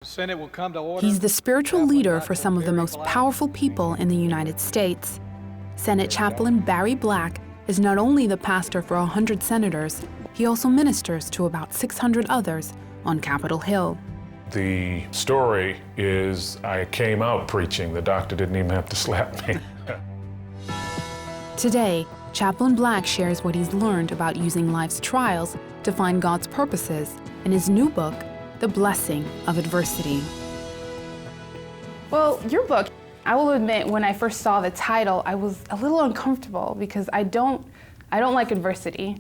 Senate will come to order. He's the spiritual leader for some of the most powerful people in the United States. Senate Chaplain Barry Black is not only the pastor for 100 senators, he also ministers to about 600 others on Capitol Hill. The story is I came out preaching. The doctor didn't even have to slap me. Today, Chaplain Black shares what he's learned about using life's trials to find God's purposes in his new book, The Blessing of Adversity. Well, your book, I will admit, when I first saw the title, I was a little uncomfortable because I don't like adversity.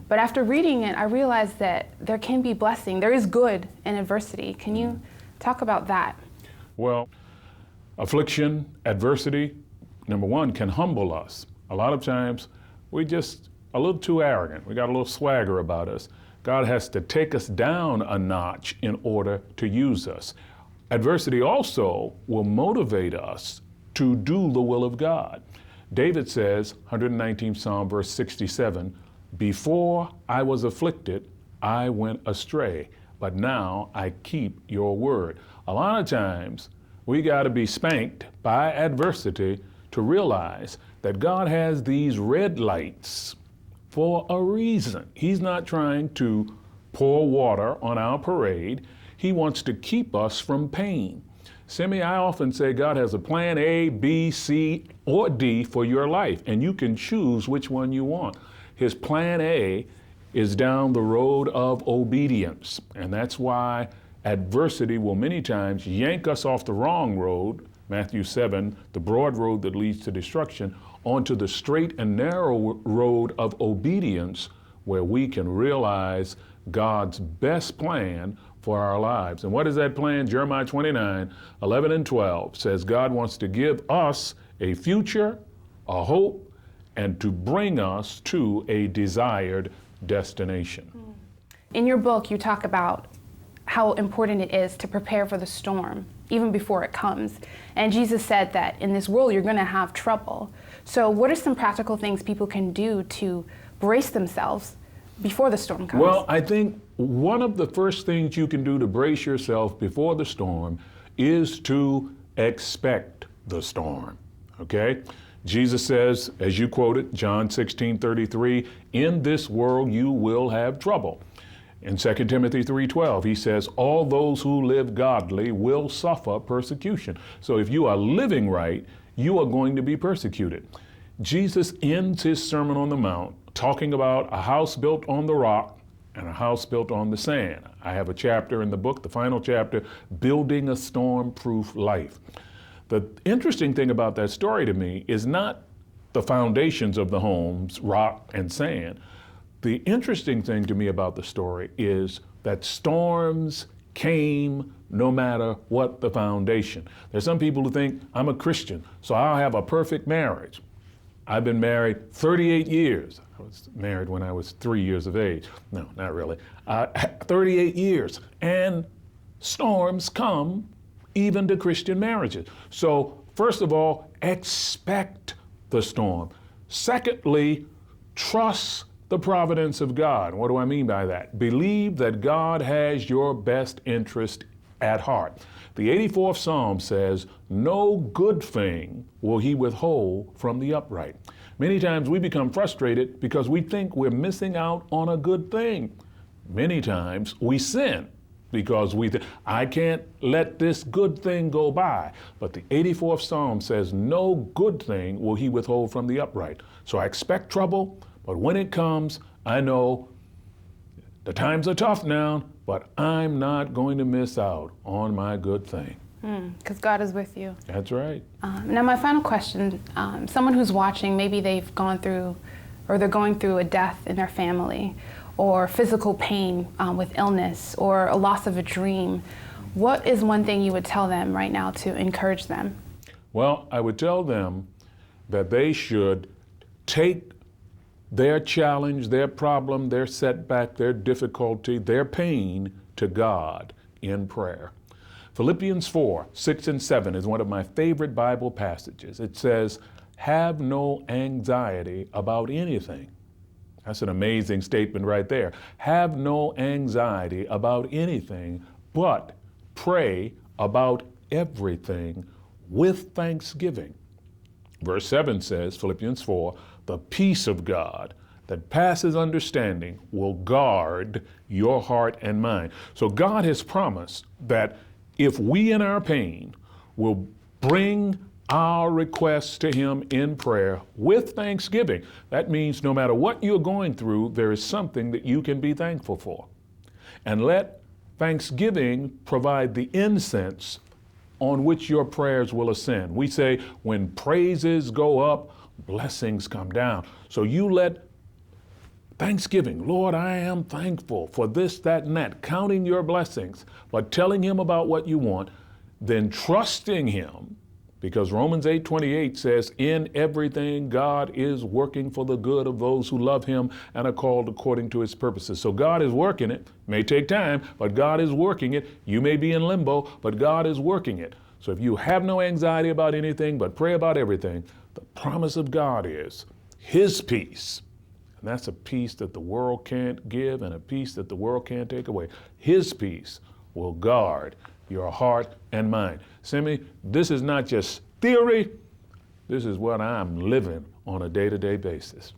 But after reading it, I realized that there can be blessing. There is good in adversity. Can you talk about that? Well, affliction, adversity, number one, can humble us. A lot of times, we're just a little too arrogant. We got a little swagger about us. God has to take us down a notch in order to use us. Adversity also will motivate us to do the will of God. David says, 119th Psalm, verse 67, "Before I was afflicted, I went astray, but now I keep your word." A lot of times, we got to be spanked by adversity to realize that God has these red lights for a reason. He's not trying to pour water on our parade. He wants to keep us from pain. Simi, I often say God has a plan A, B, C, or D for your life, and you can choose which one you want. His plan A is down the road of obedience, and that's why adversity will many times yank us off the wrong road, Matthew 7, the broad road that leads to destruction, onto the straight and narrow road of obedience, where we can realize God's best plan for our lives. And what is that plan? Jeremiah 29, 11 and 12 says God wants to give us a future, a hope, and to bring us to a desired destination. In your book, you talk about how important it is to prepare for the storm, even before it comes. And Jesus said that in this world, you're going to have trouble. So what are some practical things people can do to brace themselves before the storm comes? Well, I think one of the first things you can do to brace yourself before the storm is to expect the storm, okay? Jesus says, as you quoted, John 16:33, "In this world you will have trouble." In 2 Timothy 3:12, he says, "All those who live godly will suffer persecution." So if you are living right, you are going to be persecuted. Jesus ends his Sermon on the Mount talking about a house built on the rock and a house built on the sand. I have a chapter in the book, the final chapter, Building a Storm-Proof Life. The interesting thing about that story to me is not the foundations of the homes, rock and sand. The interesting thing to me about the story is that storms came no matter what the foundation. There's some people who think, I'm a Christian, so I'll have a perfect marriage. I've been married 38 years. I was married when I was 3 years of age. No, not really. 38 years. And storms come even to Christian marriages. So first of all, expect the storm. Secondly, trust the providence of God. What do I mean by that? Believe that God has your best interest at heart. The 84th Psalm says, "No good thing will he withhold from the upright." Many times we become frustrated because we think we're missing out on a good thing. Many times we sin because we think, I can't let this good thing go by. But the 84th Psalm says, "No good thing will he withhold from the upright." So I expect trouble, but when it comes, I know the times are tough now, but I'm not going to miss out on my good thing. Because God is with you. That's right. Now my final question, someone who's watching, maybe they've gone through, or they're going through a death in their family, or physical pain with illness, or a loss of a dream. What is one thing you would tell them right now to encourage them? Well, I would tell them that they should take their challenge, their problem, their setback, their difficulty, their pain to God in prayer. Philippians 4, 6 and 7 is one of my favorite Bible passages. It says, "Have no anxiety about anything." That's an amazing statement right there. Have no anxiety about anything, but pray about everything with thanksgiving. Verse 7 says, Philippians 4, the peace of God that passes understanding will guard your heart and mind. So God has promised that if we in our pain will bring our requests to Him in prayer with thanksgiving, that means no matter what you're going through, there is something that you can be thankful for. And let thanksgiving provide the incense on which your prayers will ascend. We say when praises go up, blessings come down. So you let thanksgiving, Lord, I am thankful for this, that, and that, counting your blessings, but telling Him about what you want, then trusting Him, because Romans 8:28 says, in everything God is working for the good of those who love Him and are called according to His purposes. So God is working it. May take time, but God is working it. You may be in limbo, but God is working it. So if you have no anxiety about anything, but pray about everything, the promise of God is His peace. And that's a peace that the world can't give and a peace that the world can't take away. His peace will guard your heart and mind. Simi, this is not just theory. This is what I'm living on a day-to-day basis.